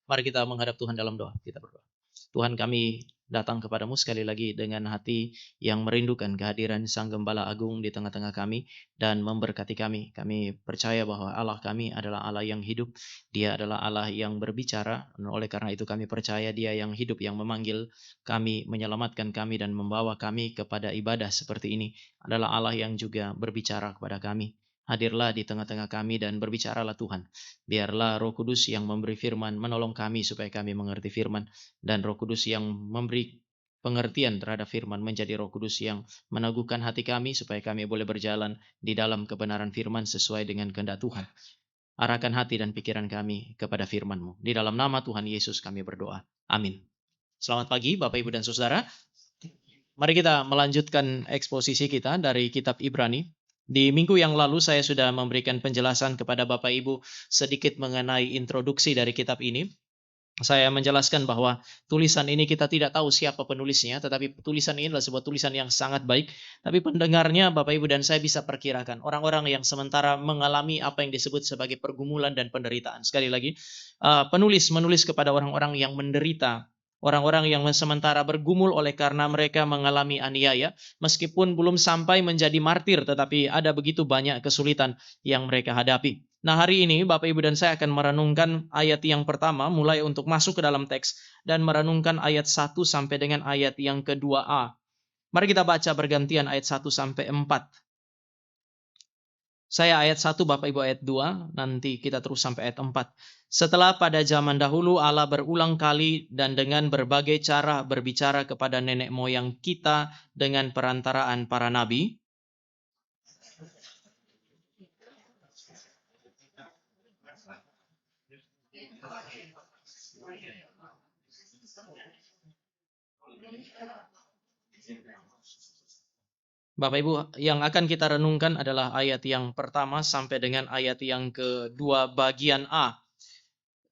Mari kita menghadap Tuhan dalam doa. Kita berdoa. Tuhan, kami datang kepadamu sekali lagi dengan hati yang merindukan kehadiran Sang Gembala Agung di tengah-tengah kami dan memberkati kami. Kami percaya bahwa Allah kami adalah Allah yang hidup. Dia adalah Allah yang berbicara. Oleh karena itu kami percaya Dia yang hidup, yang memanggil kami, menyelamatkan kami dan membawa kami kepada ibadah seperti ini. Adalah Allah yang juga berbicara kepada kami. Hadirlah di tengah-tengah kami dan berbicaralah Tuhan. Biarlah Roh Kudus yang memberi firman menolong kami supaya kami mengerti firman. Dan Roh Kudus yang memberi pengertian terhadap firman menjadi Roh Kudus yang meneguhkan hati kami supaya kami boleh berjalan di dalam kebenaran firman sesuai dengan kehendak Tuhan. Arahkan hati dan pikiran kami kepada firman-Mu. Di dalam nama Tuhan Yesus kami berdoa. Amin. Selamat pagi Bapak, Ibu, dan Saudara. Mari kita melanjutkan eksposisi kita dari kitab Ibrani. Di minggu yang lalu saya sudah memberikan penjelasan kepada Bapak Ibu sedikit mengenai introduksi dari kitab ini. Saya menjelaskan bahwa tulisan ini kita tidak tahu siapa penulisnya, tetapi tulisan ini adalah sebuah tulisan yang sangat baik. Tapi pendengarnya Bapak Ibu dan saya bisa perkirakan orang-orang yang sementara mengalami apa yang disebut sebagai pergumulan dan penderitaan. Sekali lagi, penulis menulis kepada orang-orang yang menderita, orang-orang yang sementara bergumul oleh karena mereka mengalami aniaya, meskipun belum sampai menjadi martir, tetapi ada begitu banyak kesulitan yang mereka hadapi. Nah, hari ini Bapak Ibu dan saya akan merenungkan ayat yang pertama mulai untuk masuk ke dalam teks dan merenungkan ayat 1 sampai dengan ayat yang ke-2a. Mari kita baca bergantian ayat 1 sampai 4. Saya ayat 1, Bapak Ibu ayat 2, nanti kita terus sampai ayat 4. Setelah pada zaman dahulu Allah berulang kali dan dengan berbagai cara berbicara kepada nenek moyang kita dengan perantaraan para nabi. Bapak Ibu, yang akan kita renungkan adalah ayat yang pertama sampai dengan ayat yang kedua bagian A.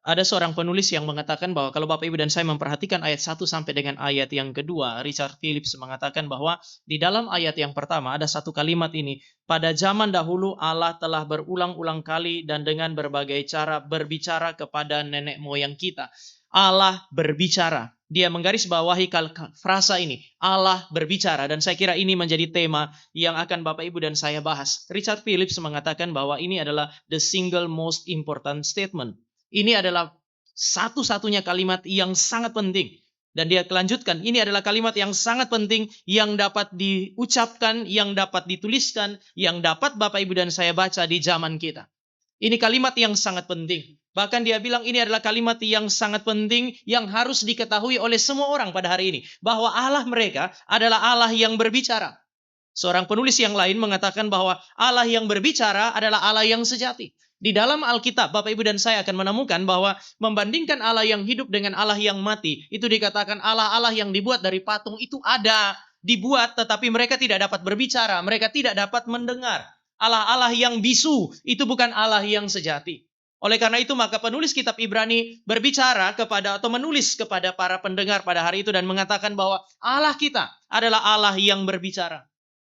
Ada seorang penulis yang mengatakan bahwa kalau Bapak Ibu dan saya memperhatikan ayat 1 sampai dengan ayat yang kedua, Richard Phillips mengatakan bahwa di dalam ayat yang pertama ada satu kalimat ini, pada zaman dahulu Allah telah berulang-ulang kali dan dengan berbagai cara berbicara kepada nenek moyang kita. Allah berbicara. Dia menggarisbawahi frasa ini, Allah berbicara, dan saya kira ini menjadi tema yang akan Bapak Ibu dan saya bahas. Richard Phillips mengatakan bahwa ini adalah the single most important statement. Ini adalah satu-satunya kalimat yang sangat penting. Dan dia kelanjutkan, ini adalah kalimat yang sangat penting yang dapat diucapkan, yang dapat dituliskan, yang dapat Bapak Ibu dan saya baca di zaman kita. Ini kalimat yang sangat penting. Bahkan dia bilang ini adalah kalimat yang sangat penting yang harus diketahui oleh semua orang pada hari ini. Bahwa Allah mereka adalah Allah yang berbicara. Seorang penulis yang lain mengatakan bahwa Allah yang berbicara adalah Allah yang sejati. Di dalam Alkitab, Bapak Ibu dan saya akan menemukan bahwa membandingkan Allah yang hidup dengan Allah yang mati, itu dikatakan Allah-Allah yang dibuat dari patung itu ada, dibuat, tetapi mereka tidak dapat berbicara, mereka tidak dapat mendengar. Allah-Allah yang bisu, itu bukan Allah yang sejati. Oleh karena itu, maka penulis kitab Ibrani berbicara kepada atau menulis kepada para pendengar pada hari itu dan mengatakan bahwa Allah kita adalah Allah yang berbicara.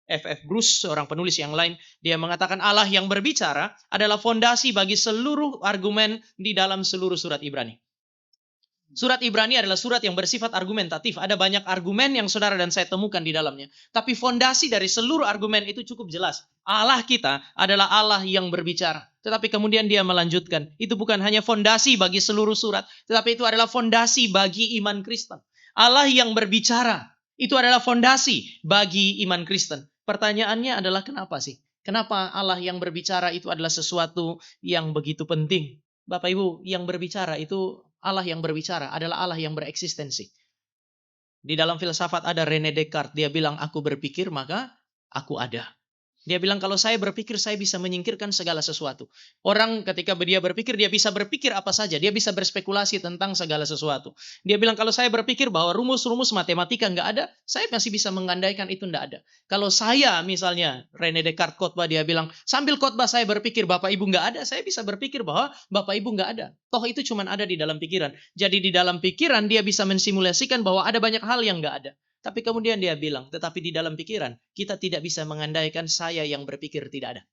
F.F. Bruce, seorang penulis yang lain, dia mengatakan Allah yang berbicara adalah fondasi bagi seluruh argumen di dalam seluruh surat Ibrani. Surat Ibrani adalah surat yang bersifat argumentatif. Ada banyak argumen yang saudara dan saya temukan di dalamnya. Tapi fondasi dari seluruh argumen itu cukup jelas. Allah kita adalah Allah yang berbicara. Tetapi kemudian dia melanjutkan, itu bukan hanya fondasi bagi seluruh surat, tetapi itu adalah fondasi bagi iman Kristen. Allah yang berbicara, itu adalah fondasi bagi iman Kristen. Pertanyaannya adalah kenapa sih? Kenapa Allah yang berbicara itu adalah sesuatu yang begitu penting? Bapak Ibu, yang berbicara itu, Allah yang berbicara adalah Allah yang bereksistensi. Di dalam filsafat ada René Descartes, dia bilang aku berpikir maka aku ada. Dia bilang kalau saya berpikir saya bisa menyingkirkan segala sesuatu. Orang ketika dia berpikir dia bisa berpikir apa saja. Dia bisa berspekulasi tentang segala sesuatu. Dia bilang kalau saya berpikir bahwa rumus-rumus matematika nggak ada, saya masih bisa mengandaikan itu nggak ada. Kalau saya misalnya René Descartes khotbah dia bilang sambil khotbah saya berpikir Bapak Ibu nggak ada, saya bisa berpikir bahwa Bapak Ibu nggak ada. Toh itu cuma ada di dalam pikiran. Jadi di dalam pikiran dia bisa mensimulasikan bahwa ada banyak hal yang nggak ada. Tapi kemudian dia bilang, tetapi di dalam pikiran, kita tidak bisa mengandaikan saya yang berpikir tidak ada.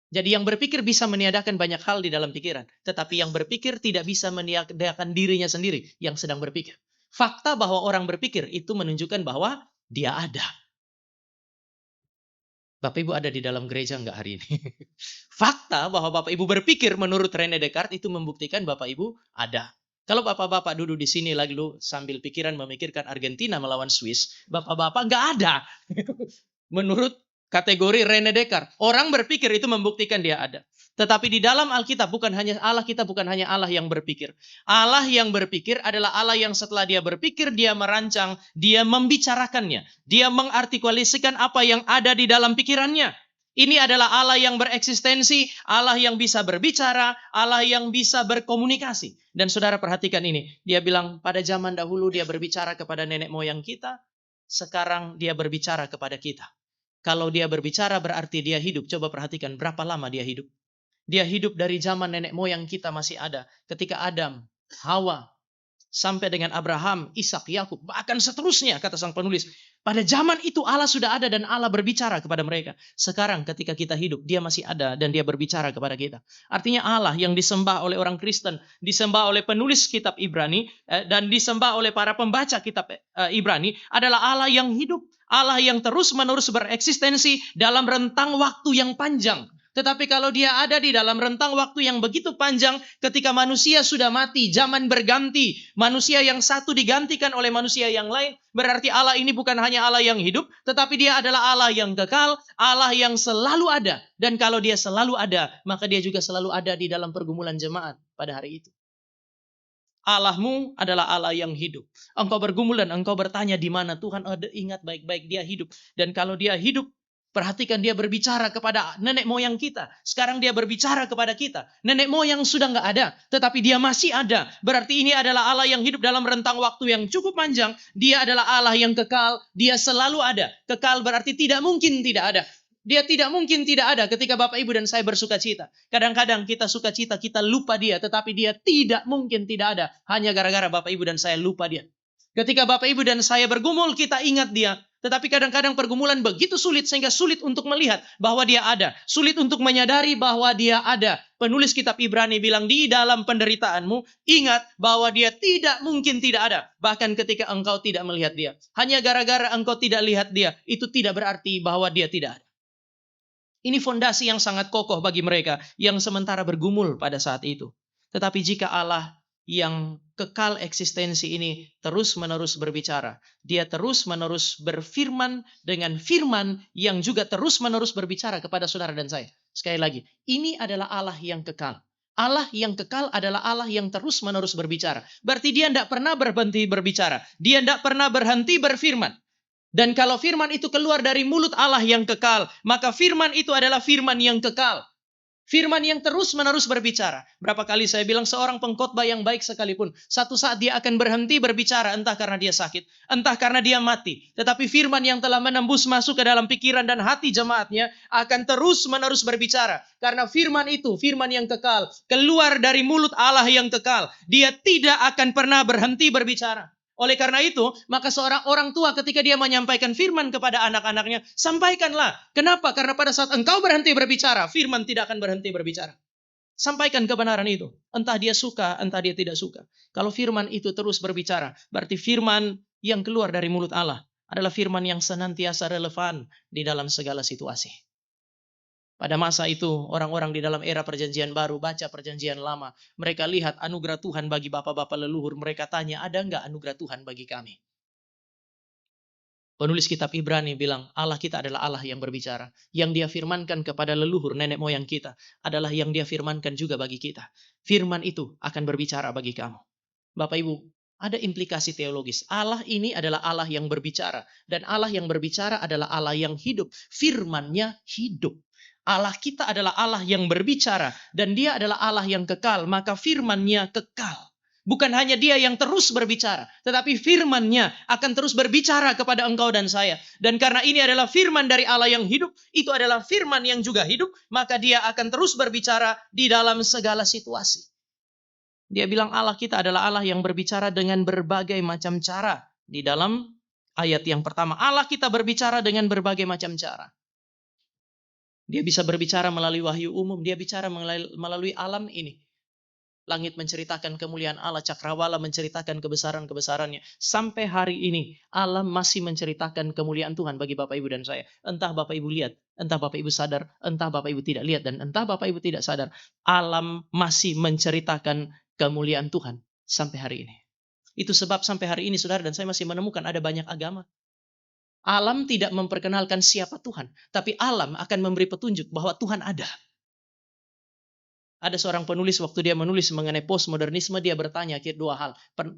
Jadi yang berpikir bisa meniadakan banyak hal di dalam pikiran. Tetapi yang berpikir tidak bisa meniadakan dirinya sendiri yang sedang berpikir. Fakta bahwa orang berpikir itu menunjukkan bahwa dia ada. Bapak Ibu ada di dalam gereja enggak hari ini? Fakta bahwa Bapak Ibu berpikir menurut Rene Descartes itu membuktikan Bapak Ibu ada. Kalau bapak-bapak duduk di sini lalu sambil pikiran memikirkan Argentina melawan Swiss, bapak-bapak enggak ada. Menurut kategori Rene Descartes, orang berpikir itu membuktikan dia ada. Tetapi di dalam Alkitab bukan hanya Allah kita bukan hanya Allah yang berpikir. Allah yang berpikir adalah Allah yang setelah dia berpikir, dia merancang, dia membicarakannya. Dia mengartikulasikan apa yang ada di dalam pikirannya. Ini adalah Allah yang bereksistensi, Allah yang bisa berbicara, Allah yang bisa berkomunikasi. Dan saudara perhatikan ini, dia bilang pada zaman dahulu dia berbicara kepada nenek moyang kita, sekarang dia berbicara kepada kita. Kalau dia berbicara berarti dia hidup. Coba perhatikan berapa lama dia hidup. Dia hidup dari zaman nenek moyang kita masih ada. Ketika Adam, Hawa, sampai dengan Abraham, Ishak, Yakub, bahkan seterusnya kata sang penulis. Pada zaman itu Allah sudah ada dan Allah berbicara kepada mereka. Sekarang ketika kita hidup, dia masih ada dan dia berbicara kepada kita. Artinya Allah yang disembah oleh orang Kristen, disembah oleh penulis kitab Ibrani, dan disembah oleh para pembaca kitab Ibrani adalah Allah yang hidup. Allah yang terus-menerus bereksistensi dalam rentang waktu yang panjang. Tetapi kalau dia ada di dalam rentang waktu yang begitu panjang, ketika manusia sudah mati, zaman berganti, manusia yang satu digantikan oleh manusia yang lain, berarti Allah ini bukan hanya Allah yang hidup, tetapi dia adalah Allah yang kekal, Allah yang selalu ada. Dan kalau dia selalu ada, maka dia juga selalu ada di dalam pergumulan jemaat pada hari itu. Allahmu adalah Allah yang hidup. Engkau bergumul dan engkau bertanya di mana Tuhan. Ingat baik-baik dia hidup. Dan kalau dia hidup, perhatikan dia berbicara kepada nenek moyang kita. Sekarang dia berbicara kepada kita. Nenek moyang sudah nggak ada, tetapi dia masih ada. Berarti ini adalah Allah yang hidup dalam rentang waktu yang cukup panjang. Dia adalah Allah yang kekal. Dia selalu ada. Kekal berarti tidak mungkin tidak ada. Dia tidak mungkin tidak ada ketika Bapak Ibu dan saya bersuka cita. Kadang-kadang kita suka cita, kita lupa dia. Tetapi dia tidak mungkin tidak ada. Hanya gara-gara Bapak Ibu dan saya lupa dia. Ketika Bapak Ibu dan saya bergumul, kita ingat dia. Tetapi kadang-kadang pergumulan begitu sulit sehingga sulit untuk melihat bahwa dia ada. Sulit untuk menyadari bahwa dia ada. Penulis kitab Ibrani bilang di dalam penderitaanmu, ingat bahwa dia tidak mungkin tidak ada. Bahkan ketika engkau tidak melihat dia. Hanya gara-gara engkau tidak lihat dia, itu tidak berarti bahwa dia tidak ada. Ini fondasi yang sangat kokoh bagi mereka yang sementara bergumul pada saat itu. Tetapi jika Allah yang kekal eksistensi ini terus-menerus berbicara, dia terus-menerus berfirman dengan firman yang juga terus-menerus berbicara kepada saudara dan saya. Sekali lagi, ini adalah Allah yang kekal. Allah yang kekal adalah Allah yang terus-menerus berbicara. Berarti dia tidak pernah berhenti berbicara. Dia tidak pernah berhenti berfirman. Dan kalau firman itu keluar dari mulut Allah yang kekal, maka firman itu adalah firman yang kekal. Firman yang terus-menerus berbicara. Berapa kali saya bilang seorang pengkhotbah yang baik sekalipun, satu saat dia akan berhenti berbicara, entah karena dia sakit, entah karena dia mati. Tetapi firman yang telah menembus masuk ke dalam pikiran dan hati jemaatnya akan terus-menerus berbicara. Karena firman itu, firman yang kekal, keluar dari mulut Allah yang kekal. Dia tidak akan pernah berhenti berbicara. Oleh karena itu, maka seorang orang tua ketika dia menyampaikan firman kepada anak-anaknya, sampaikanlah. Kenapa? Karena pada saat engkau berhenti berbicara, firman tidak akan berhenti berbicara. Sampaikan kebenaran itu. Entah dia suka, entah dia tidak suka. Kalau firman itu terus berbicara, berarti firman yang keluar dari mulut Allah adalah firman yang senantiasa relevan di dalam segala situasi. Pada masa itu, orang-orang di dalam era perjanjian baru, baca perjanjian lama. Mereka lihat anugerah Tuhan bagi bapak-bapak leluhur. Mereka tanya, ada enggak anugerah Tuhan bagi kami? Penulis kitab Ibrani bilang, Allah kita adalah Allah yang berbicara. Yang dia firmankan kepada leluhur, nenek moyang kita, adalah yang dia firmankan juga bagi kita. Firman itu akan berbicara bagi kamu. Bapak Ibu, ada implikasi teologis. Allah ini adalah Allah yang berbicara. Dan Allah yang berbicara adalah Allah yang hidup. Firman-Nya hidup. Allah kita adalah Allah yang berbicara. Dan dia adalah Allah yang kekal. Maka firman-Nya kekal. Bukan hanya dia yang terus berbicara. Tetapi firman-Nya akan terus berbicara kepada engkau dan saya. Dan karena ini adalah firman dari Allah yang hidup. Itu adalah firman yang juga hidup. Maka dia akan terus berbicara di dalam segala situasi. Dia bilang Allah kita adalah Allah yang berbicara dengan berbagai macam cara. Di dalam ayat yang pertama. Allah kita berbicara dengan berbagai macam cara. Dia bisa berbicara melalui wahyu umum, dia bicara melalui alam ini. Langit menceritakan kemuliaan Allah, cakrawala menceritakan kebesaran-kebesarannya. Sampai hari ini, alam masih menceritakan kemuliaan Tuhan bagi Bapak Ibu dan saya. Entah Bapak Ibu lihat, entah Bapak Ibu sadar, entah Bapak Ibu tidak lihat, dan entah Bapak Ibu tidak sadar. Alam masih menceritakan kemuliaan Tuhan sampai hari ini. Itu sebab sampai hari ini, saudara dan saya masih menemukan ada banyak agama. Alam tidak memperkenalkan siapa Tuhan, tapi alam akan memberi petunjuk bahwa Tuhan ada. Ada seorang penulis waktu dia menulis mengenai postmodernisme, dia bertanya dua hal.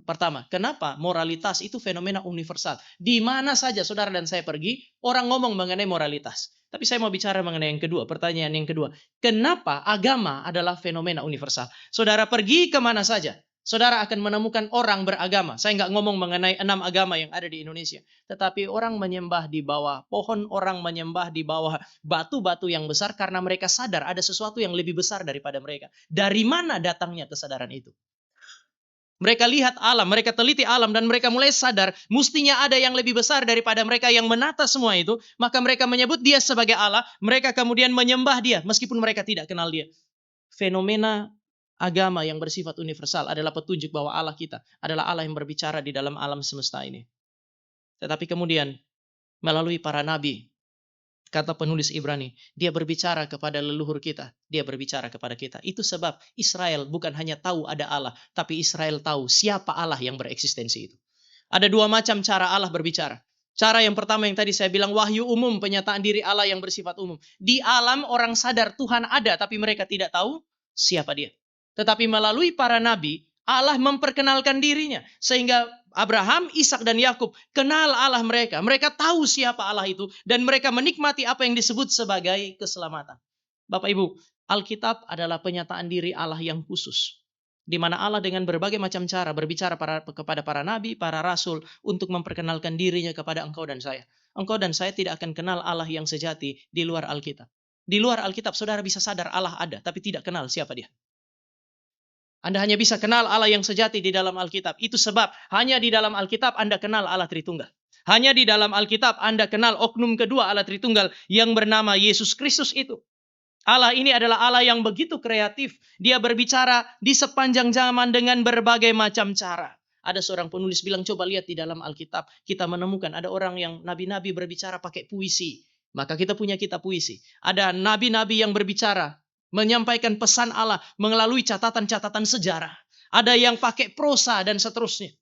Pertama, kenapa moralitas itu fenomena universal? Di mana saja saudara dan saya pergi, orang ngomong mengenai moralitas. Tapi saya mau bicara mengenai yang kedua, pertanyaan yang kedua. Kenapa agama adalah fenomena universal? Saudara pergi kemana saja, saudara akan menemukan orang beragama. Saya nggak ngomong mengenai 6 agama yang ada di Indonesia. Tetapi orang menyembah di bawah pohon, orang menyembah di bawah batu-batu yang besar karena mereka sadar ada sesuatu yang lebih besar daripada mereka. Dari mana datangnya kesadaran itu? Mereka lihat alam, mereka teliti alam dan mereka mulai sadar mestinya ada yang lebih besar daripada mereka yang menata semua itu. Maka mereka menyebut dia sebagai Allah, mereka kemudian menyembah dia meskipun mereka tidak kenal dia. Fenomena agama yang bersifat universal adalah petunjuk bahwa Allah kita adalah Allah yang berbicara di dalam alam semesta ini. Tetapi kemudian melalui para nabi, kata penulis Ibrani, dia berbicara kepada leluhur kita, dia berbicara kepada kita. Itu sebab Israel bukan hanya tahu ada Allah, tapi Israel tahu siapa Allah yang bereksistensi itu. Ada dua macam cara Allah berbicara. Cara yang pertama yang tadi saya bilang, wahyu umum, penyataan diri Allah yang bersifat umum. Di alam orang sadar Tuhan ada, tapi mereka tidak tahu siapa dia. Tetapi melalui para nabi, Allah memperkenalkan dirinya. Sehingga Abraham, Ishak dan Yakub kenal Allah mereka. Mereka tahu siapa Allah itu. Dan mereka menikmati apa yang disebut sebagai keselamatan. Bapak Ibu, Alkitab adalah penyataan diri Allah yang khusus. Di mana Allah dengan berbagai macam cara berbicara kepada para nabi, para rasul untuk memperkenalkan dirinya kepada engkau dan saya. Engkau dan saya tidak akan kenal Allah yang sejati di luar Alkitab. Di luar Alkitab saudara bisa sadar Allah ada, tapi tidak kenal siapa dia. Anda hanya bisa kenal Allah yang sejati di dalam Alkitab. Itu sebab hanya di dalam Alkitab Anda kenal Allah Tritunggal. Hanya di dalam Alkitab Anda kenal oknum kedua Allah Tritunggal yang bernama Yesus Kristus itu. Allah ini adalah Allah yang begitu kreatif. Dia berbicara di sepanjang zaman dengan berbagai macam cara. Ada seorang penulis bilang, coba lihat di dalam Alkitab. Kita menemukan ada orang yang nabi-nabi berbicara pakai puisi. Maka kita punya kitab puisi. Ada nabi-nabi yang berbicara, menyampaikan pesan Allah melalui catatan-catatan sejarah. Ada yang pakai prosa dan seterusnya.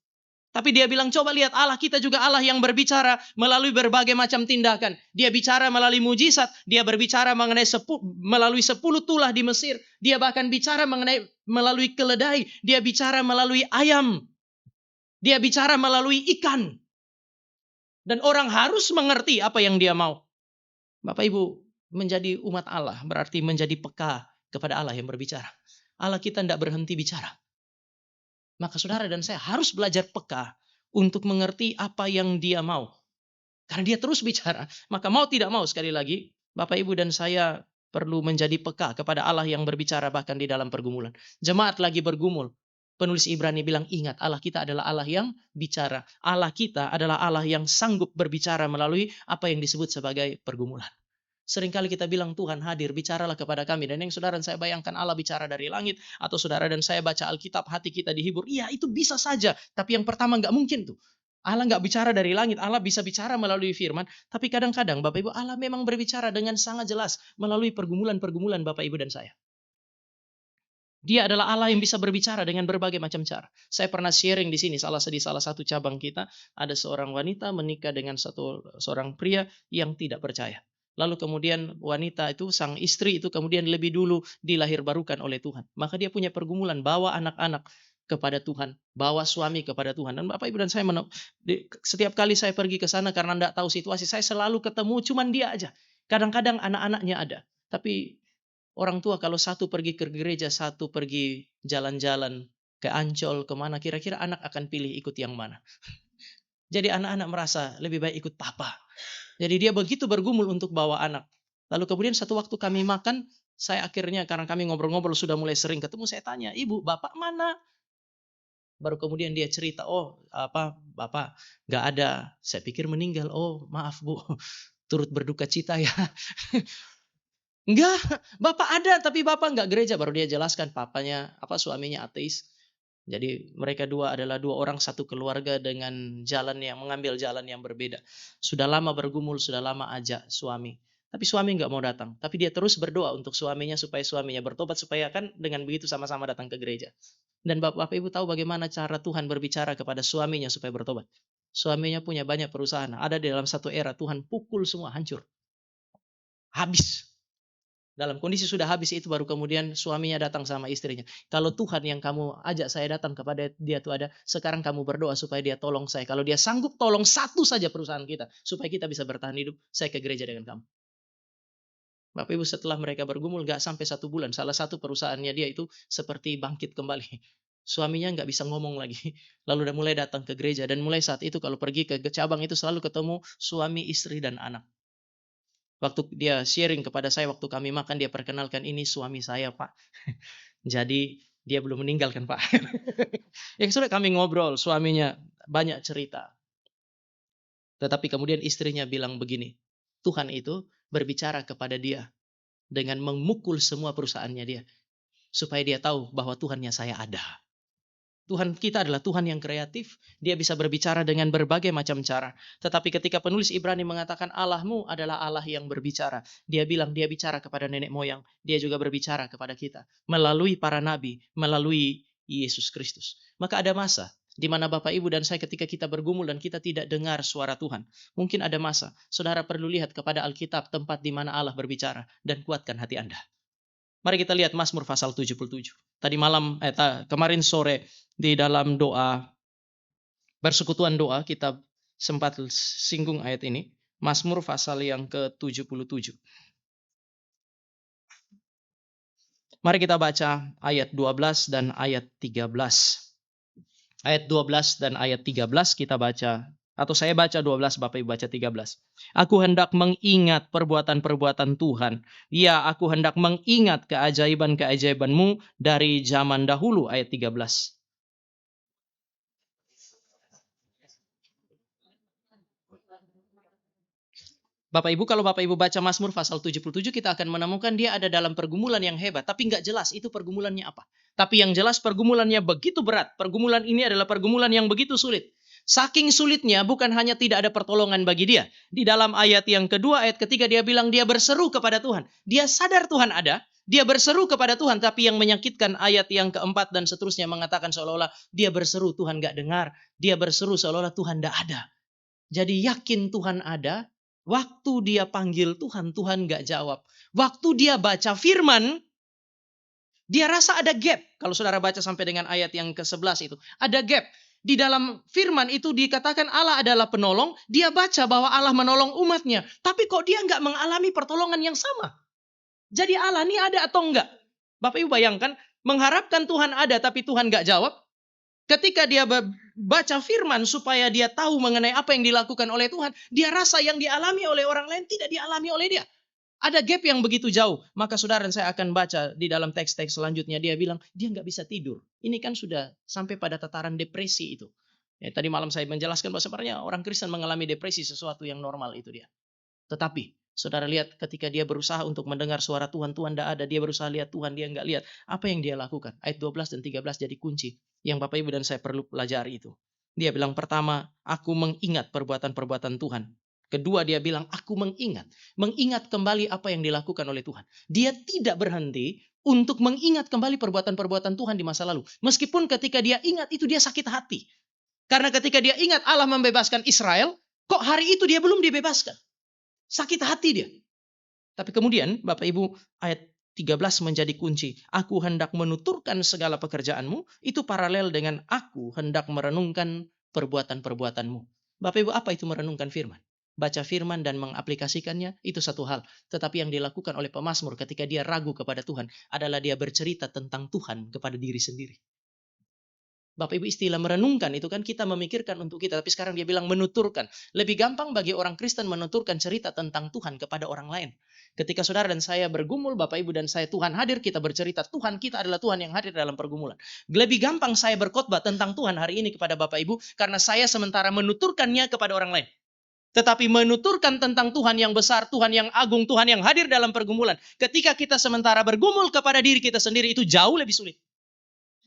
Tapi dia bilang, coba lihat Allah kita juga Allah yang berbicara melalui berbagai macam tindakan. Dia bicara melalui mujizat. Dia berbicara melalui 10 tulah di Mesir. Dia bahkan bicara melalui keledai. Dia bicara melalui ayam. Dia bicara melalui ikan. Dan orang harus mengerti apa yang dia mau. Bapak Ibu, menjadi umat Allah berarti menjadi peka kepada Allah yang berbicara. Allah kita tidak berhenti bicara. Maka saudara dan saya harus belajar peka untuk mengerti apa yang dia mau. Karena dia terus bicara. Maka mau tidak mau sekali lagi, Bapak Ibu dan saya perlu menjadi peka kepada Allah yang berbicara bahkan di dalam pergumulan. Jemaat lagi bergumul. Penulis Ibrani bilang, ingat Allah kita adalah Allah yang bicara. Allah kita adalah Allah yang sanggup berbicara melalui apa yang disebut sebagai pergumulan. Seringkali kita bilang, Tuhan hadir, bicaralah kepada kami. Dan yang saudara dan saya bayangkan Allah bicara dari langit. Atau saudara dan saya baca Alkitab, hati kita dihibur. Iya, itu bisa saja. Tapi yang pertama nggak mungkin tuh. Allah nggak bicara dari langit. Allah bisa bicara melalui firman. Tapi kadang-kadang Bapak Ibu, Allah memang berbicara dengan sangat jelas. Melalui pergumulan-pergumulan Bapak Ibu dan saya. Dia adalah Allah yang bisa berbicara dengan berbagai macam cara. Saya pernah sharing di sini di salah satu cabang kita. Ada seorang wanita menikah dengan seorang pria yang tidak percaya. Lalu kemudian wanita itu, sang istri itu kemudian lebih dulu dilahirbarukan oleh Tuhan. Maka dia punya pergumulan, bawa anak-anak kepada Tuhan, bawa suami kepada Tuhan. Dan Bapak Ibu dan saya setiap kali saya pergi ke sana karena tidak tahu situasi, saya selalu ketemu cuman dia aja. Kadang-kadang anak-anaknya ada. Tapi orang tua kalau satu pergi ke gereja, satu pergi jalan-jalan ke Ancol, kemana, kira-kira anak akan pilih ikut yang mana? Jadi anak-anak merasa lebih baik ikut papa. Jadi dia begitu bergumul untuk bawa anak. Lalu kemudian satu waktu kami makan, saya akhirnya karena kami ngobrol-ngobrol sudah mulai sering ketemu, saya tanya, ibu, bapak mana? Baru kemudian dia cerita, oh bapak nggak ada. Saya pikir meninggal. Oh maaf bu, turut berduka cita ya. Enggak, bapak ada tapi bapak enggak gereja. Baru dia jelaskan papanya, suaminya ateis. Jadi mereka dua adalah dua orang satu keluarga dengan mengambil jalan yang berbeda. Sudah lama bergumul, sudah lama ajak suami. Tapi suami enggak mau datang. Tapi dia terus berdoa untuk suaminya supaya suaminya bertobat. Supaya kan dengan begitu sama-sama datang ke gereja. Dan bapak ibu tahu bagaimana cara Tuhan berbicara kepada suaminya supaya bertobat. Suaminya punya banyak perusahaan. Ada di dalam satu era Tuhan pukul semua hancur. Habis. Dalam kondisi sudah habis itu baru kemudian suaminya datang sama istrinya. Kalau Tuhan yang kamu ajak saya datang kepada dia itu ada, sekarang kamu berdoa supaya dia tolong saya. Kalau dia sanggup tolong satu saja perusahaan kita, supaya kita bisa bertahan hidup, saya ke gereja dengan kamu. Bapak Ibu setelah mereka bergumul gak sampai 1 bulan, salah satu perusahaannya dia itu seperti bangkit kembali. Suaminya nggak bisa ngomong lagi. Lalu udah mulai datang ke gereja dan mulai saat itu kalau pergi ke cabang itu selalu ketemu suami, istri, dan anak. Waktu dia sharing kepada saya waktu kami makan, dia perkenalkan ini suami saya, Pak. Jadi dia belum meninggal kan, Pak. Yang sudah kami ngobrol, suaminya banyak cerita. Tetapi kemudian istrinya bilang begini, Tuhan itu berbicara kepada dia dengan memukul semua perusahaannya dia. Supaya dia tahu bahwa Tuhannya saya ada. Tuhan kita adalah Tuhan yang kreatif. Dia bisa berbicara dengan berbagai macam cara. Tetapi ketika penulis Ibrani mengatakan Allahmu adalah Allah yang berbicara. Dia bilang dia bicara kepada nenek moyang. Dia juga berbicara kepada kita. Melalui para nabi. Melalui Yesus Kristus. Maka ada masa di mana Bapak Ibu dan saya ketika kita bergumul dan kita tidak dengar suara Tuhan. Mungkin ada masa. Saudara perlu lihat kepada Alkitab tempat di mana Allah berbicara. Dan kuatkan hati Anda. Mari kita lihat Mazmur pasal 77. Kemarin sore di dalam doa, persekutuan doa, kita sempat singgung ayat ini. Mazmur pasal yang ke-77. Mari kita baca ayat 12 dan ayat 13. Ayat 12 dan ayat 13 kita baca. Atau saya baca 12, Bapak Ibu baca 13. Aku hendak mengingat perbuatan-perbuatan Tuhan. Ya, aku hendak mengingat keajaiban-keajaiban-Mu dari zaman dahulu. Ayat 13. Bapak Ibu, kalau Bapak Ibu baca Mazmur pasal 77, kita akan menemukan dia ada dalam pergumulan yang hebat. Tapi nggak jelas itu pergumulannya apa. Tapi yang jelas pergumulannya begitu berat. Pergumulan ini adalah pergumulan yang begitu sulit. Saking sulitnya bukan hanya tidak ada pertolongan bagi dia. Di dalam ayat yang kedua, ayat ketiga dia bilang dia berseru kepada Tuhan. Dia sadar Tuhan ada. Dia berseru kepada Tuhan. Tapi yang menyakitkan ayat yang keempat dan seterusnya mengatakan seolah-olah dia berseru Tuhan nggak dengar. Dia berseru seolah-olah Tuhan nggak ada. Jadi yakin Tuhan ada. Waktu dia panggil Tuhan, Tuhan gak jawab. Waktu dia baca firman, dia rasa ada gap. Kalau saudara baca sampai dengan ayat yang ke-11 itu. Ada gap. Di dalam firman itu dikatakan Allah adalah penolong. Dia baca bahwa Allah menolong umatnya. Tapi kok dia gak mengalami pertolongan yang sama? Jadi Allah ini ada atau enggak? Bapak Ibu bayangkan, mengharapkan Tuhan ada tapi Tuhan gak jawab. Ketika dia baca firman supaya dia tahu mengenai apa yang dilakukan oleh Tuhan, dia rasa yang dialami oleh orang lain tidak dialami oleh dia. Ada gap yang begitu jauh. Maka saudara dan saya akan baca di dalam teks-teks selanjutnya. Dia bilang dia nggak bisa tidur. Ini kan sudah sampai pada tataran depresi itu. Ya, tadi malam saya menjelaskan bahwa sebenarnya orang Kristen mengalami depresi sesuatu yang normal itu dia. Tetapi saudara lihat ketika dia berusaha untuk mendengar suara Tuhan, Tuhan tidak ada. Dia berusaha lihat Tuhan, dia nggak lihat. Apa yang dia lakukan? Ayat 12 dan 13 jadi kunci. Yang Bapak Ibu dan saya perlu pelajari itu. Dia bilang pertama, aku mengingat perbuatan-perbuatan Tuhan. Kedua dia bilang, aku mengingat. Mengingat kembali apa yang dilakukan oleh Tuhan. Dia tidak berhenti untuk mengingat kembali perbuatan-perbuatan Tuhan di masa lalu. Meskipun ketika dia ingat itu dia sakit hati. Karena ketika dia ingat Allah membebaskan Israel, kok hari itu dia belum dibebaskan? Sakit hati dia. Tapi kemudian Bapak Ibu ayat 13 menjadi kunci. Aku hendak menuturkan segala pekerjaanmu. Itu paralel dengan aku hendak merenungkan perbuatan-perbuatanmu. Bapak Ibu apa itu merenungkan firman? Baca firman dan mengaplikasikannya itu satu hal. Tetapi yang dilakukan oleh pemazmur ketika dia ragu kepada Tuhan adalah dia bercerita tentang Tuhan kepada diri sendiri. Bapak Ibu istilah merenungkan itu kan kita memikirkan untuk kita. Tapi sekarang dia bilang menuturkan. Lebih gampang bagi orang Kristen menuturkan cerita tentang Tuhan kepada orang lain. Ketika saudara dan saya bergumul, Bapak Ibu dan saya Tuhan hadir, kita bercerita. Tuhan kita adalah Tuhan yang hadir dalam pergumulan. Lebih gampang saya berkhotbah tentang Tuhan hari ini kepada Bapak Ibu. Karena saya sementara menuturkannya kepada orang lain. tetapi menuturkan tentang Tuhan yang besar, Tuhan yang agung, Tuhan yang hadir dalam pergumulan. Ketika kita sementara bergumul kepada diri kita sendiri, itu jauh lebih sulit.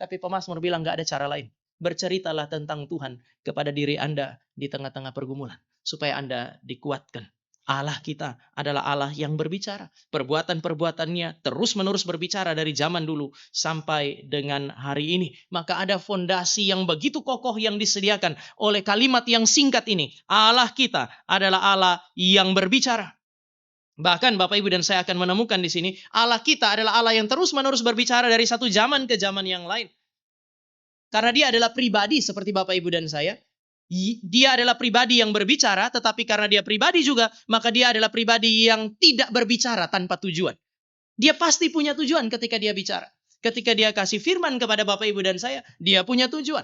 Tapi pemazmur bilang gak ada cara lain. Berceritalah tentang Tuhan kepada diri Anda di tengah-tengah pergumulan, supaya Anda dikuatkan. Allah kita adalah Allah yang berbicara. Perbuatan-perbuatannya terus-menerus berbicara dari zaman dulu sampai dengan hari ini. Maka ada fondasi yang begitu kokoh yang disediakan oleh kalimat yang singkat ini. Allah kita adalah Allah yang berbicara. Bahkan Bapak Ibu dan saya akan menemukan di sini, Allah kita adalah Allah yang terus-menerus berbicara dari satu zaman ke zaman yang lain. Karena dia adalah pribadi seperti Bapak Ibu dan saya. Dia adalah pribadi yang berbicara, tetapi karena dia pribadi juga, maka dia adalah pribadi yang tidak berbicara tanpa tujuan. Dia pasti punya tujuan ketika dia bicara. Ketika dia kasih firman kepada Bapak Ibu dan saya, dia punya tujuan.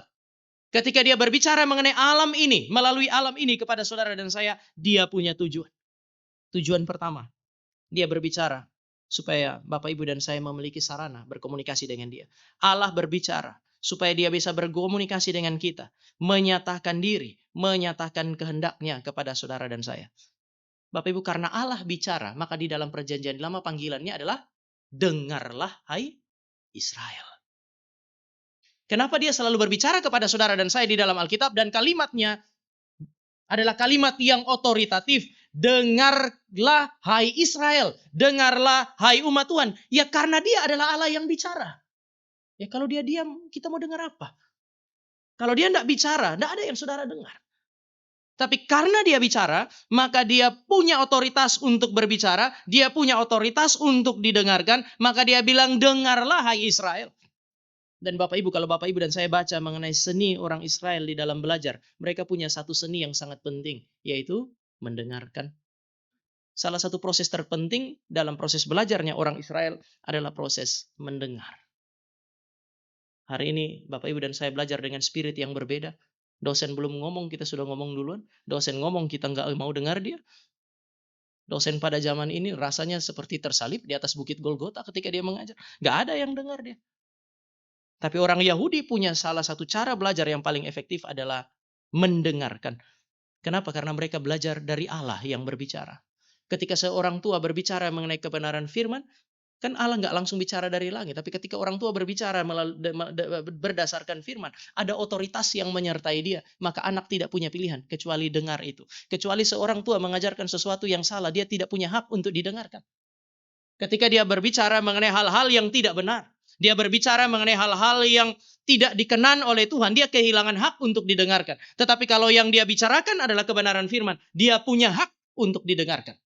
Ketika dia berbicara mengenai alam ini, melalui alam ini kepada saudara dan saya, dia punya tujuan. Tujuan pertama, dia berbicara supaya Bapak Ibu dan saya memiliki sarana berkomunikasi dengan dia. Allah berbicara supaya dia bisa berkomunikasi dengan kita, menyatakan diri, menyatakan kehendaknya kepada saudara dan saya. Bapak Ibu, karena Allah bicara, maka di dalam perjanjian lama panggilannya adalah dengarlah hai Israel. Kenapa dia selalu berbicara kepada saudara dan saya di dalam Alkitab, dan kalimatnya adalah kalimat yang otoritatif. Dengarlah hai Israel, dengarlah hai umat Tuhan. Ya karena dia adalah Allah yang bicara. Ya kalau dia diam, kita mau dengar apa? Kalau dia tidak bicara, tidak ada yang saudara dengar. Tapi karena dia bicara, maka dia punya otoritas untuk berbicara, dia punya otoritas untuk didengarkan, maka dia bilang, dengarlah hai Israel. Dan Bapak Ibu, kalau Bapak Ibu dan saya baca mengenai seni orang Israel di dalam belajar, mereka punya satu seni yang sangat penting, yaitu mendengarkan. Salah satu proses terpenting dalam proses belajarnya orang Israel adalah proses mendengar. Hari ini Bapak Ibu dan saya belajar dengan spirit yang berbeda. Dosen belum ngomong, kita sudah ngomong duluan. Dosen ngomong, kita nggak mau dengar dia. Dosen pada zaman ini rasanya seperti tersalib di atas bukit Golgota ketika dia mengajar. Nggak ada yang dengar dia. Tapi orang Yahudi punya salah satu cara belajar yang paling efektif adalah mendengarkan. Kenapa? Karena mereka belajar dari Allah yang berbicara. Ketika seorang tua berbicara mengenai kebenaran firman, kan Allah nggak langsung bicara dari langit. Tapi ketika orang tua berbicara berdasarkan firman, ada otoritas yang menyertai dia. Maka anak tidak punya pilihan kecuali dengar itu. Kecuali seorang tua mengajarkan sesuatu yang salah, dia tidak punya hak untuk didengarkan. Ketika dia berbicara mengenai hal-hal yang tidak benar, dia berbicara mengenai hal-hal yang tidak dikenan oleh Tuhan, dia kehilangan hak untuk didengarkan. Tetapi kalau yang dia bicarakan adalah kebenaran firman, dia punya hak untuk didengarkan.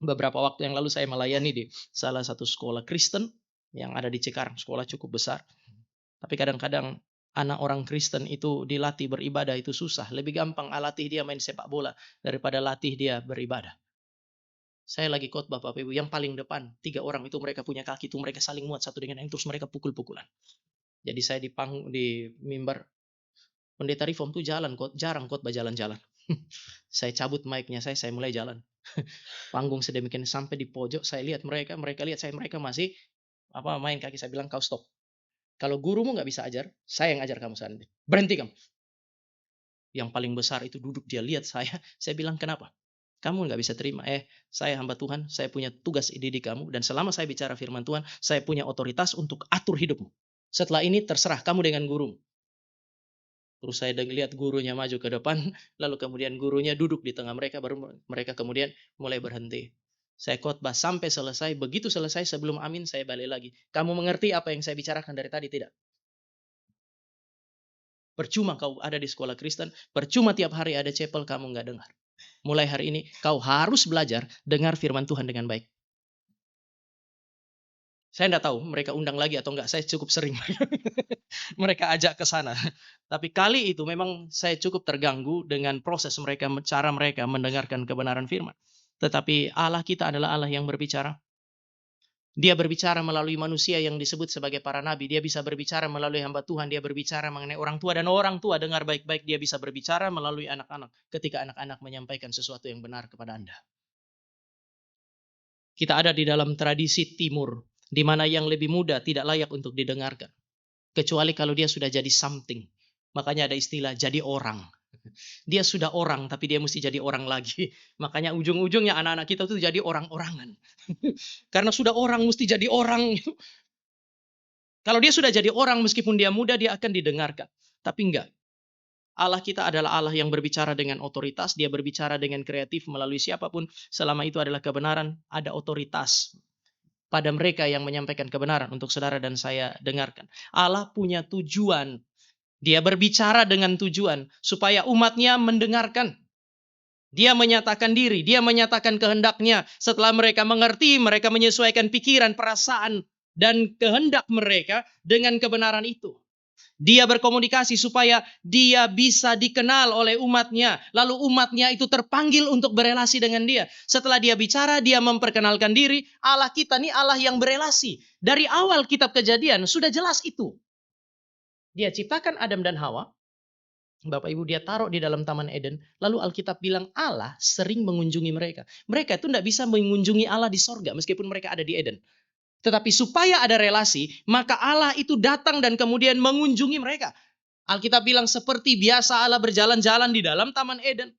Beberapa waktu yang lalu saya melayani di salah satu sekolah Kristen yang ada di Cikarang, sekolah cukup besar. Tapi kadang-kadang anak orang Kristen itu dilatih beribadah itu susah. Lebih gampang latih dia main sepak bola daripada latih dia beribadah. Saya lagi khotbah Bapak Ibu, yang paling depan 3 orang itu mereka punya kaki itu mereka saling muat satu dengan yang terus mereka pukul-pukulan. Jadi saya di mimbar, pendeta reform tuh jarang khotbah jalan-jalan. Saya cabut mic-nya saya mulai jalan. Panggung sedemikian sampai di pojok saya lihat mereka lihat saya, mereka masih main kaki. Saya bilang, kau stop. Kalau gurumu nggak bisa ajar, saya yang ajar kamu nanti. Berhenti kamu. Yang paling besar itu duduk, dia lihat saya bilang, kenapa? Kamu nggak bisa terima. Saya hamba Tuhan, saya punya tugas didik kamu, dan selama saya bicara firman Tuhan, saya punya otoritas untuk atur hidupmu. Setelah ini terserah kamu dengan gurumu. Terus saya lihat gurunya maju ke depan, lalu kemudian gurunya duduk di tengah mereka, baru mereka kemudian mulai berhenti. Saya khotbah sampai selesai, begitu selesai sebelum amin saya balik lagi. Kamu mengerti apa yang saya bicarakan dari tadi, tidak? Percuma kau ada di sekolah Kristen, percuma tiap hari ada chapel, kamu nggak dengar. Mulai hari ini kau harus belajar dengar firman Tuhan dengan baik. Saya enggak tahu mereka undang lagi atau enggak, saya cukup sering mereka ajak ke sana. Tapi kali itu memang saya cukup terganggu dengan proses mereka, cara mereka mendengarkan kebenaran firman. Tetapi Allah kita adalah Allah yang berbicara. Dia berbicara melalui manusia yang disebut sebagai para nabi. Dia bisa berbicara melalui hamba Tuhan. Dia berbicara mengenai orang tua. Dan orang tua dengar baik-baik, dia bisa berbicara melalui anak-anak. Ketika anak-anak menyampaikan sesuatu yang benar kepada Anda. Kita ada di dalam tradisi timur, di mana yang lebih muda tidak layak untuk didengarkan. Kecuali kalau dia sudah jadi something. Makanya ada istilah jadi orang. Dia sudah orang, tapi dia mesti jadi orang lagi. Makanya ujung-ujungnya anak-anak kita tuh jadi orang-orangan. Karena sudah orang, mesti jadi orang. Kalau dia sudah jadi orang, meskipun dia muda, dia akan didengarkan. Tapi enggak. Allah kita adalah Allah yang berbicara dengan otoritas. Dia berbicara dengan kreatif melalui siapapun. Selama itu adalah kebenaran, ada otoritas pada mereka yang menyampaikan kebenaran untuk saudara dan saya dengarkan. Allah punya tujuan. Dia berbicara dengan tujuan supaya umatnya mendengarkan. Dia menyatakan diri, dia menyatakan kehendaknya. Setelah mereka mengerti, mereka menyesuaikan pikiran, perasaan, dan kehendak mereka dengan kebenaran itu. Dia berkomunikasi supaya dia bisa dikenal oleh umatnya. Lalu umatnya itu terpanggil untuk berelasi dengan dia. Setelah dia bicara, dia memperkenalkan diri. Allah kita ini Allah yang berelasi. Dari awal kitab Kejadian sudah jelas itu. Dia ciptakan Adam dan Hawa. Bapak Ibu, dia taruh di dalam Taman Eden. Lalu Alkitab bilang Allah sering mengunjungi mereka. Mereka itu tidak bisa mengunjungi Allah di sorga meskipun mereka ada di Eden. Tetapi supaya ada relasi, maka Allah itu datang dan kemudian mengunjungi mereka. Alkitab bilang seperti biasa Allah berjalan-jalan di dalam Taman Eden.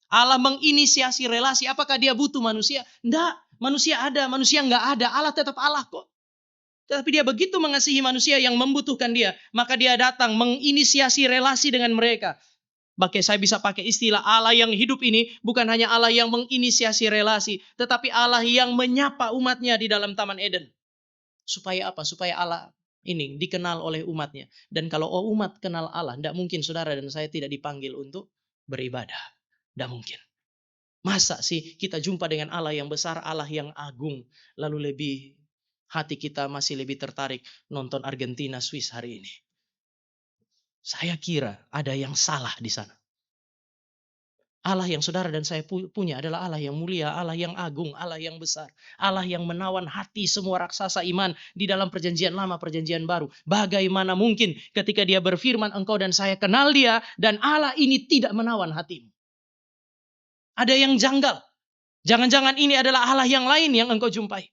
Allah menginisiasi relasi. Apakah dia butuh manusia? Tidak. Manusia ada, manusia nggak ada. Allah tetap Allah kok. Tetapi dia begitu mengasihi manusia yang membutuhkan dia. Maka dia datang menginisiasi relasi dengan mereka. Bahkan saya bisa pakai istilah Allah yang hidup ini bukan hanya Allah yang menginisiasi relasi. Tetapi Allah yang menyapa umatnya di dalam Taman Eden. Supaya apa? Supaya Allah ini dikenal oleh umatnya. Dan kalau umat kenal Allah, tidak mungkin saudara dan saya tidak dipanggil untuk beribadah. Tidak mungkin. Masa sih kita jumpa dengan Allah yang besar, Allah yang agung. Lalu hati kita masih lebih tertarik nonton Argentina Swiss hari ini. Saya kira ada yang salah di sana. Allah yang saudara dan saya punya adalah Allah yang mulia, Allah yang agung, Allah yang besar. Allah yang menawan hati semua raksasa iman di dalam perjanjian lama, perjanjian baru. Bagaimana mungkin ketika dia berfirman engkau dan saya kenal dia dan Allah ini tidak menawan hatimu. Ada yang janggal. Jangan-jangan ini adalah Allah yang lain yang engkau jumpai.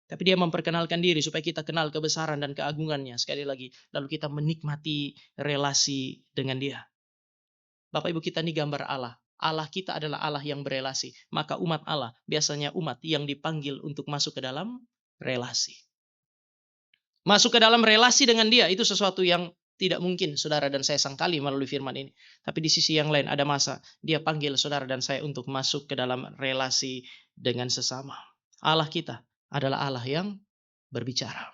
Tapi dia memperkenalkan diri supaya kita kenal kebesaran dan keagungannya sekali lagi. Lalu kita menikmati relasi dengan dia. Bapak Ibu kita ini gambar Allah. Allah kita adalah Allah yang berelasi. Maka umat Allah biasanya umat yang dipanggil untuk masuk ke dalam relasi. Masuk ke dalam relasi dengan dia itu sesuatu yang tidak mungkin saudara dan saya sangkali melalui firman ini. Tapi di sisi yang lain ada masa dia panggil saudara dan saya untuk masuk ke dalam relasi dengan sesama. Allah kita adalah Allah yang berbicara.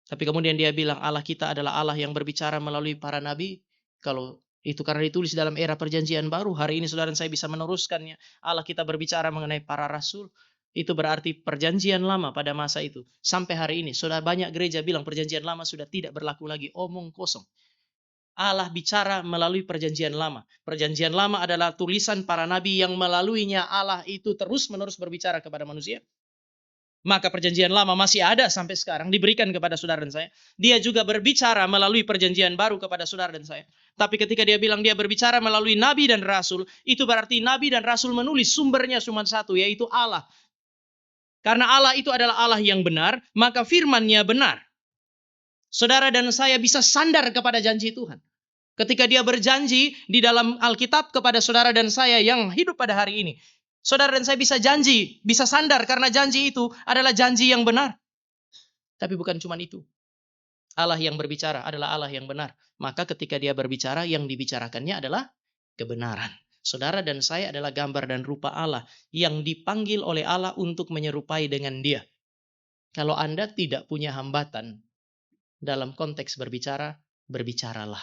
Tapi kemudian dia bilang Allah kita adalah Allah yang berbicara melalui para nabi. Kalau itu karena ditulis dalam era perjanjian baru. Hari ini saudara dan saya bisa meneruskannya. Allah kita berbicara mengenai para rasul. Itu berarti perjanjian lama pada masa itu. Sampai hari ini. Sudah banyak gereja bilang perjanjian lama sudah tidak berlaku lagi. Omong kosong. Allah bicara melalui perjanjian lama. Perjanjian lama adalah tulisan para nabi yang melaluinya Allah itu terus-menerus berbicara kepada manusia. Maka perjanjian lama masih ada sampai sekarang diberikan kepada saudara dan saya. Dia juga berbicara melalui perjanjian baru kepada saudara dan saya. Tapi ketika dia bilang dia berbicara melalui nabi dan rasul, itu berarti nabi dan rasul menulis sumbernya cuma satu, yaitu Allah. Karena Allah itu adalah Allah yang benar, maka firman-Nya benar. Saudara dan saya bisa sandar kepada janji Tuhan. Ketika dia berjanji di dalam Alkitab kepada saudara dan saya yang hidup pada hari ini. Saudara dan saya bisa janji, bisa sandar karena janji itu adalah janji yang benar. Tapi bukan cuma itu. Allah yang berbicara adalah Allah yang benar. Maka ketika dia berbicara, yang dibicarakannya adalah kebenaran. Saudara dan saya adalah gambar dan rupa Allah yang dipanggil oleh Allah untuk menyerupai dengan dia. Kalau Anda tidak punya hambatan dalam konteks berbicara, berbicaralah.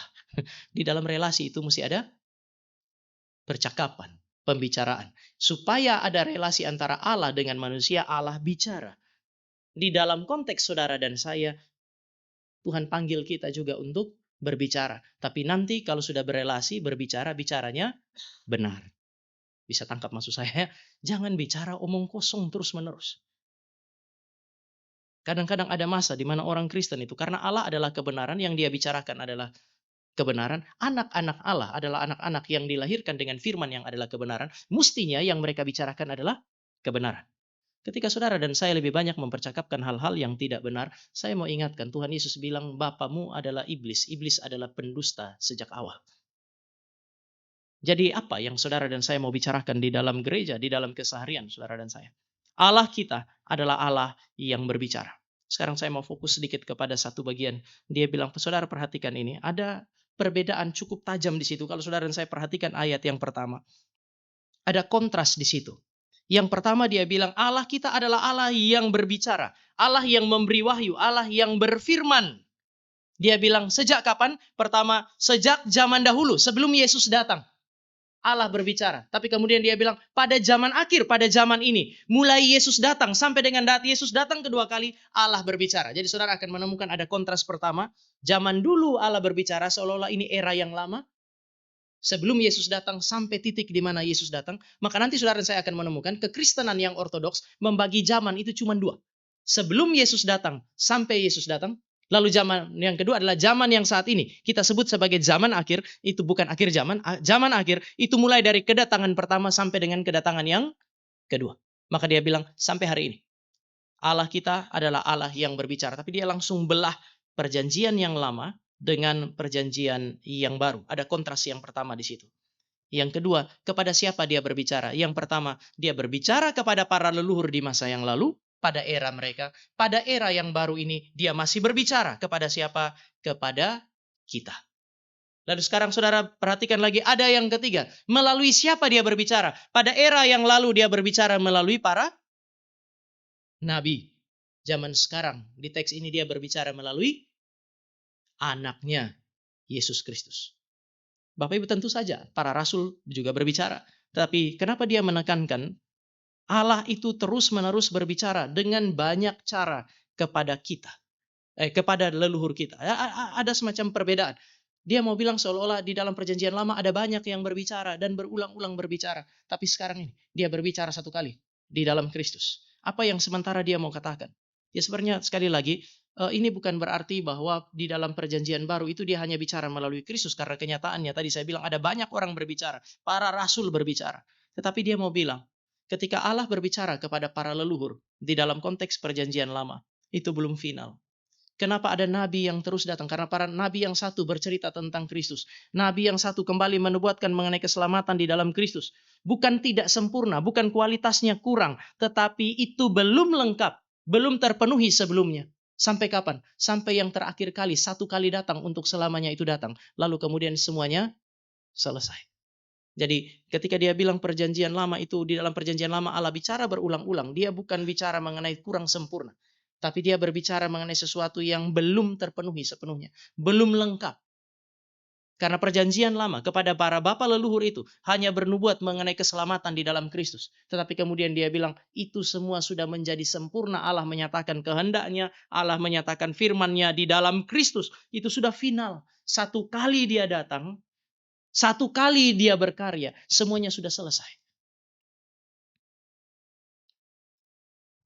Di dalam relasi itu mesti ada percakapan. Pembicaraan. Supaya ada relasi antara Allah dengan manusia, Allah bicara. Di dalam konteks saudara dan saya, Tuhan panggil kita juga untuk berbicara. Tapi nanti kalau sudah berelasi, berbicara, bicaranya benar. Bisa tangkap maksud saya? Jangan bicara omong kosong terus-menerus. Kadang-kadang ada masa di mana orang Kristen itu, karena Allah adalah kebenaran, yang dia bicarakan adalah kebenaran, anak-anak Allah adalah anak-anak yang dilahirkan dengan firman yang adalah kebenaran, mestinya yang mereka bicarakan adalah kebenaran. Ketika saudara dan saya lebih banyak mempercakapkan hal-hal yang tidak benar, saya mau ingatkan Tuhan Yesus bilang, Bapamu adalah iblis. Iblis adalah pendusta sejak awal. Jadi apa yang saudara dan saya mau bicarakan di dalam gereja, di dalam keseharian saudara dan saya? Allah kita adalah Allah yang berbicara. Sekarang saya mau fokus sedikit kepada satu bagian. Dia bilang, saudara perhatikan ini, ada perbedaan cukup tajam di situ. Kalau saudara dan saya perhatikan ayat yang pertama, ada kontras di situ. Yang pertama dia bilang Allah kita adalah Allah yang berbicara, Allah yang memberi wahyu, Allah yang berfirman. Dia bilang sejak kapan? Pertama, sejak zaman dahulu, sebelum Yesus datang. Allah berbicara. Tapi kemudian dia bilang pada zaman akhir, pada zaman ini, mulai Yesus datang sampai dengan Yesus datang kedua kali, Allah berbicara. Jadi saudara akan menemukan ada kontras pertama. Zaman dulu Allah berbicara seolah-olah ini era yang lama. Sebelum Yesus datang sampai titik di mana Yesus datang, maka nanti saudara dan saya akan menemukan kekristenan yang ortodoks membagi zaman itu cuma dua. Sebelum Yesus datang sampai Yesus datang, lalu zaman yang kedua adalah zaman yang saat ini. Kita sebut sebagai zaman akhir, itu bukan akhir zaman. Zaman akhir itu mulai dari kedatangan pertama sampai dengan kedatangan yang kedua. Maka dia bilang sampai hari ini. Allah kita adalah Allah yang berbicara. Tapi dia langsung belah perjanjian yang lama dengan perjanjian yang baru. Ada kontras yang pertama di situ. Yang kedua, kepada siapa dia berbicara? Yang pertama, dia berbicara kepada para leluhur di masa yang lalu, pada era mereka. Pada era yang baru ini, dia masih berbicara kepada siapa? Kepada kita. Lalu sekarang saudara perhatikan lagi, ada yang ketiga. Melalui siapa dia berbicara? Pada era yang lalu dia berbicara melalui para nabi. Zaman sekarang, di teks ini dia berbicara melalui anaknya, Yesus Kristus. Bapak Ibu tentu saja, para rasul juga berbicara. Tetapi kenapa dia menekankan Allah itu terus-menerus berbicara dengan banyak cara kepada kita. Kepada leluhur kita. Ada semacam perbedaan. Dia mau bilang seolah-olah di dalam perjanjian lama ada banyak yang berbicara dan berulang-ulang berbicara. Tapi sekarang ini dia berbicara satu kali di dalam Kristus. Apa yang sementara dia mau katakan? Ya sebenarnya sekali lagi ini bukan berarti bahwa di dalam perjanjian baru itu dia hanya bicara melalui Kristus. Karena kenyataannya tadi saya bilang ada banyak orang berbicara. Para rasul berbicara. Tetapi dia mau bilang ketika Allah berbicara kepada para leluhur di dalam konteks perjanjian lama itu belum final. Kenapa ada nabi yang terus datang? Karena para nabi yang satu bercerita tentang Kristus. Nabi yang satu kembali menubuatkan mengenai keselamatan di dalam Kristus. Bukan tidak sempurna, bukan kualitasnya kurang. Tetapi itu belum lengkap, belum terpenuhi sebelumnya. Sampai kapan? Sampai yang terakhir kali, satu kali datang untuk selamanya itu datang. Lalu kemudian semuanya selesai. Jadi ketika dia bilang perjanjian lama itu, di dalam perjanjian lama Allah bicara berulang-ulang. Dia bukan bicara mengenai kurang sempurna. Tapi dia berbicara mengenai sesuatu yang belum terpenuhi sepenuhnya. Belum lengkap. Karena perjanjian lama kepada para bapa leluhur itu hanya bernubuat mengenai keselamatan di dalam Kristus. Tetapi kemudian dia bilang itu semua sudah menjadi sempurna. Allah menyatakan kehendaknya. Allah menyatakan firman-Nya di dalam Kristus. Itu sudah final. Satu kali dia datang. Satu kali dia berkarya. Semuanya sudah selesai.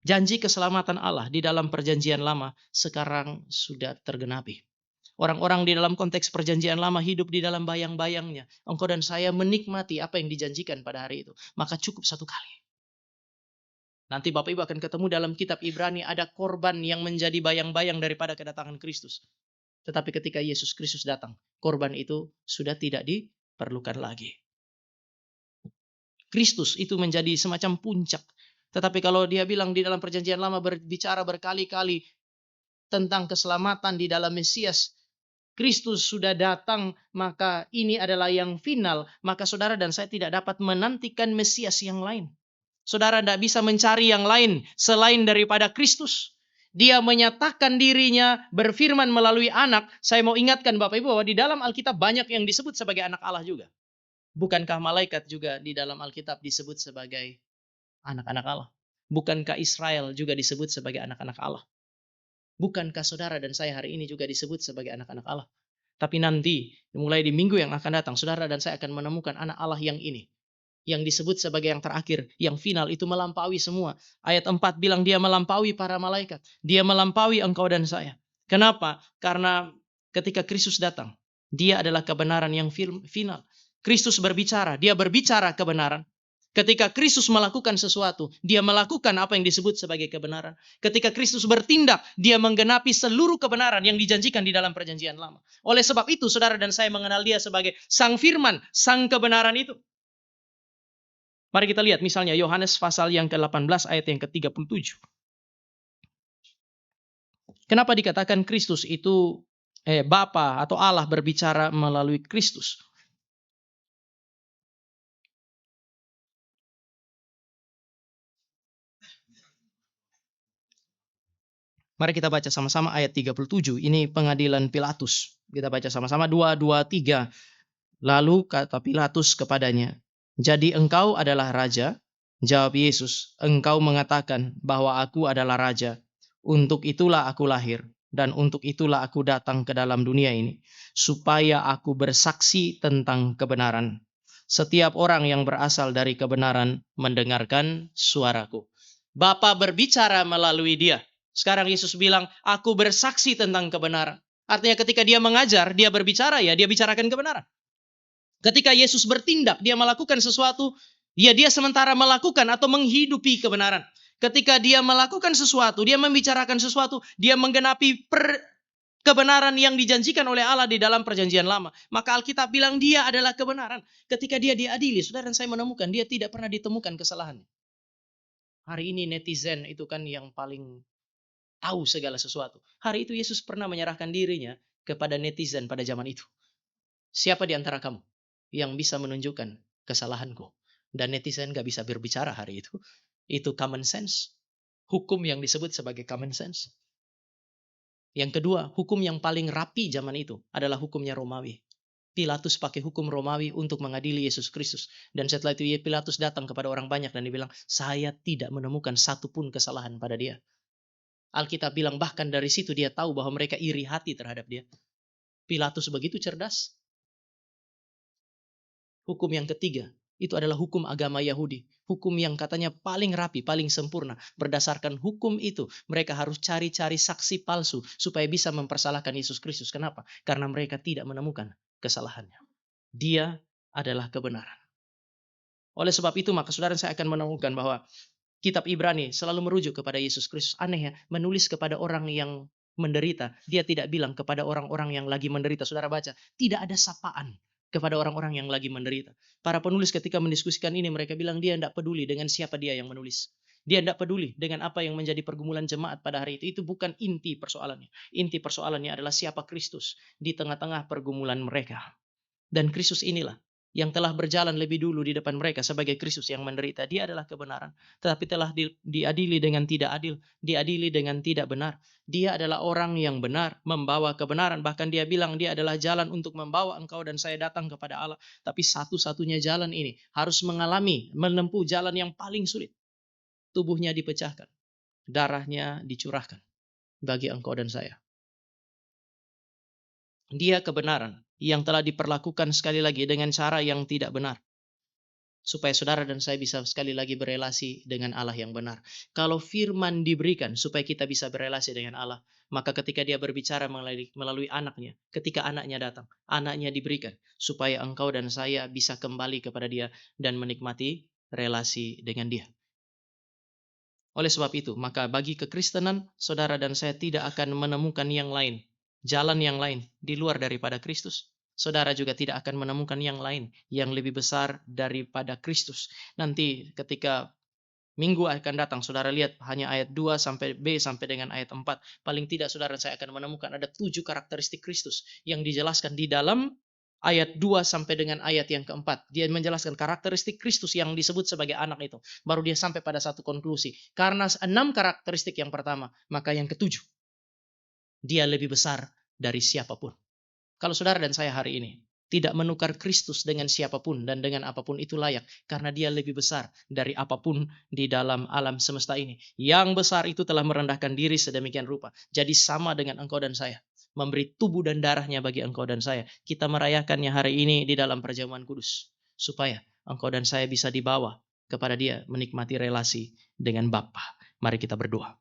Janji keselamatan Allah di dalam perjanjian lama sekarang sudah tergenapi. Orang-orang di dalam konteks perjanjian lama hidup di dalam bayang-bayangnya. Engkau dan saya menikmati apa yang dijanjikan pada hari itu. Maka cukup satu kali. Nanti Bapak Ibu akan ketemu dalam kitab Ibrani ada korban yang menjadi bayang-bayang daripada kedatangan Kristus. Tetapi ketika Yesus Kristus datang, korban itu sudah tidak diperlukan lagi. Kristus itu menjadi semacam puncak. Tetapi kalau dia bilang di dalam perjanjian lama berbicara berkali-kali tentang keselamatan di dalam Mesias, Kristus sudah datang, maka ini adalah yang final. Maka saudara dan saya tidak dapat menantikan Mesias yang lain. Saudara tidak bisa mencari yang lain selain daripada Kristus. Dia menyatakan dirinya berfirman melalui anak. Saya mau ingatkan Bapak Ibu bahwa di dalam Alkitab banyak yang disebut sebagai anak Allah juga. Bukankah malaikat juga di dalam Alkitab disebut sebagai anak-anak Allah? Bukankah Israel juga disebut sebagai anak-anak Allah? Bukankah saudara dan saya hari ini juga disebut sebagai anak-anak Allah? Tapi nanti, mulai di minggu yang akan datang, saudara dan saya akan menemukan anak Allah yang ini. Yang disebut sebagai yang terakhir, yang final, itu melampaui semua. Ayat 4 bilang dia melampaui para malaikat. Dia melampaui engkau dan saya. Kenapa? Karena ketika Kristus datang, dia adalah kebenaran yang final. Kristus berbicara, dia berbicara kebenaran. Ketika Kristus melakukan sesuatu, dia melakukan apa yang disebut sebagai kebenaran. Ketika Kristus bertindak, dia menggenapi seluruh kebenaran yang dijanjikan di dalam perjanjian lama. Oleh sebab itu, saudara dan saya mengenal dia sebagai Sang Firman, Sang Kebenaran itu. Mari kita lihat misalnya Yohanes pasal yang ke-18 ayat yang ke-37. Kenapa dikatakan Kristus itu Bapa atau Allah berbicara melalui Kristus? Mari kita baca sama-sama ayat 37. Ini pengadilan Pilatus. Kita baca sama-sama 2, 2, 3. Lalu kata Pilatus kepadanya, "Jadi engkau adalah raja?" Jawab Yesus, "Engkau mengatakan bahwa aku adalah raja. Untuk itulah aku lahir dan untuk itulah aku datang ke dalam dunia ini, supaya aku bersaksi tentang kebenaran. Setiap orang yang berasal dari kebenaran mendengarkan suaraku." Bapa berbicara melalui dia. Sekarang Yesus bilang, "Aku bersaksi tentang kebenaran." Artinya ketika dia mengajar, dia berbicara, ya dia bicarakan kebenaran. Ketika Yesus bertindak, dia melakukan sesuatu, ya dia sementara melakukan atau menghidupi kebenaran. Ketika dia melakukan sesuatu, dia membicarakan sesuatu, dia menggenapi kebenaran yang dijanjikan oleh Allah di dalam perjanjian lama. Maka Alkitab bilang dia adalah kebenaran. Ketika dia diadili, saudara dan saya menemukan, dia tidak pernah ditemukan kesalahan. Hari ini netizen itu kan yang paling tahu segala sesuatu. Hari itu Yesus pernah menyerahkan dirinya kepada netizen pada zaman itu. Siapa di antara kamu yang bisa menunjukkan kesalahanku? Dan netizen gak bisa berbicara hari itu. Itu common sense. Hukum yang disebut sebagai common sense. Yang kedua, hukum yang paling rapi zaman itu adalah hukumnya Romawi. Pilatus pakai hukum Romawi untuk mengadili Yesus Kristus. Dan setelah itu Pilatus datang kepada orang banyak dan dibilang, "Saya tidak menemukan satupun kesalahan pada dia." Alkitab bilang bahkan dari situ dia tahu bahwa mereka iri hati terhadap dia. Pilatus begitu cerdas. Hukum yang ketiga, itu adalah hukum agama Yahudi. Hukum yang katanya paling rapi, paling sempurna. Berdasarkan hukum itu, mereka harus cari-cari saksi palsu supaya bisa mempersalahkan Yesus Kristus. Kenapa? Karena mereka tidak menemukan kesalahannya. Dia adalah kebenaran. Oleh sebab itu, maka saudara saya akan menemukan bahwa kitab Ibrani selalu merujuk kepada Yesus Kristus. Aneh ya, menulis kepada orang yang menderita. Dia tidak bilang kepada orang-orang yang lagi menderita. Saudara baca, tidak ada sapaan kepada orang-orang yang lagi menderita. Para penulis ketika mendiskusikan ini, mereka bilang dia tidak peduli dengan siapa dia yang menulis. Dia tidak peduli dengan apa yang menjadi pergumulan jemaat pada hari itu. Itu bukan inti persoalannya. Inti persoalannya adalah siapa Kristus di tengah-tengah pergumulan mereka. Dan Kristus inilah yang telah berjalan lebih dulu di depan mereka sebagai Kristus yang menderita. Dia adalah kebenaran. Tetapi telah diadili dengan tidak adil. Diadili dengan tidak benar. Dia adalah orang yang benar, membawa kebenaran. Bahkan dia bilang dia adalah jalan untuk membawa engkau dan saya datang kepada Allah. Tapi satu-satunya jalan ini harus menempuh jalan yang paling sulit. Tubuhnya dipecahkan. Darahnya dicurahkan bagi engkau dan saya. Dia kebenaran yang telah diperlakukan sekali lagi dengan cara yang tidak benar. Supaya saudara dan saya bisa sekali lagi berelasi dengan Allah yang benar. Kalau firman diberikan supaya kita bisa berelasi dengan Allah, maka ketika dia berbicara melalui anaknya, ketika anaknya datang, anaknya diberikan supaya engkau dan saya bisa kembali kepada dia dan menikmati relasi dengan dia. Oleh sebab itu, maka bagi kekristenan, saudara dan saya tidak akan menemukan yang lain, jalan yang lain di luar daripada Kristus. Saudara juga tidak akan menemukan yang lain yang lebih besar daripada Kristus. Nanti ketika minggu akan datang, saudara lihat hanya ayat 2 sampai B sampai dengan ayat 4. Paling tidak saudara saya akan menemukan ada 7 karakteristik Kristus yang dijelaskan di dalam ayat 2 sampai dengan ayat yang keempat. Dia menjelaskan karakteristik Kristus yang disebut sebagai anak itu. Baru dia sampai pada satu konklusi. Karena 6 karakteristik yang pertama, maka yang ketujuh, dia lebih besar dari siapapun. Kalau saudara dan saya hari ini tidak menukar Kristus dengan siapapun dan dengan apapun, itu layak. Karena dia lebih besar dari apapun di dalam alam semesta ini. Yang besar itu telah merendahkan diri sedemikian rupa. Jadi sama dengan engkau dan saya. Memberi tubuh dan darahnya bagi engkau dan saya. Kita merayakannya hari ini di dalam perjamuan kudus. Supaya engkau dan saya bisa dibawa kepada dia menikmati relasi dengan Bapa. Mari kita berdoa.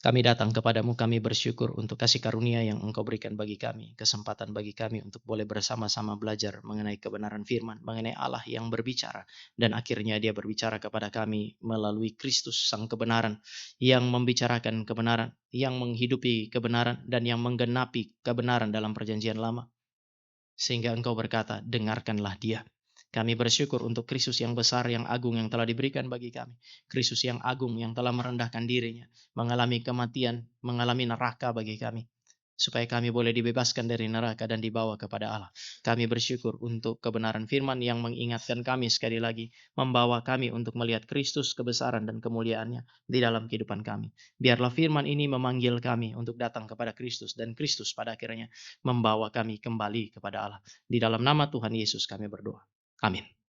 Kami datang kepadamu, kami bersyukur untuk kasih karunia yang Engkau berikan bagi kami, kesempatan bagi kami untuk boleh bersama-sama belajar mengenai kebenaran firman, mengenai Allah yang berbicara, dan akhirnya Dia berbicara kepada kami melalui Kristus Sang kebenaran, yang membicarakan kebenaran, yang menghidupi kebenaran, dan yang menggenapi kebenaran dalam perjanjian lama. Sehingga Engkau berkata, dengarkanlah Dia. Kami bersyukur untuk Kristus yang besar, yang agung, yang telah diberikan bagi kami. Kristus yang agung, yang telah merendahkan dirinya, mengalami kematian, mengalami neraka bagi kami, supaya kami boleh dibebaskan dari neraka dan dibawa kepada Allah. Kami bersyukur untuk kebenaran firman yang mengingatkan kami sekali lagi, membawa kami untuk melihat Kristus, kebesaran dan kemuliaannya di dalam kehidupan kami. Biarlah firman ini memanggil kami untuk datang kepada Kristus, dan Kristus pada akhirnya membawa kami kembali kepada Allah. Di dalam nama Tuhan Yesus kami berdoa. Amin.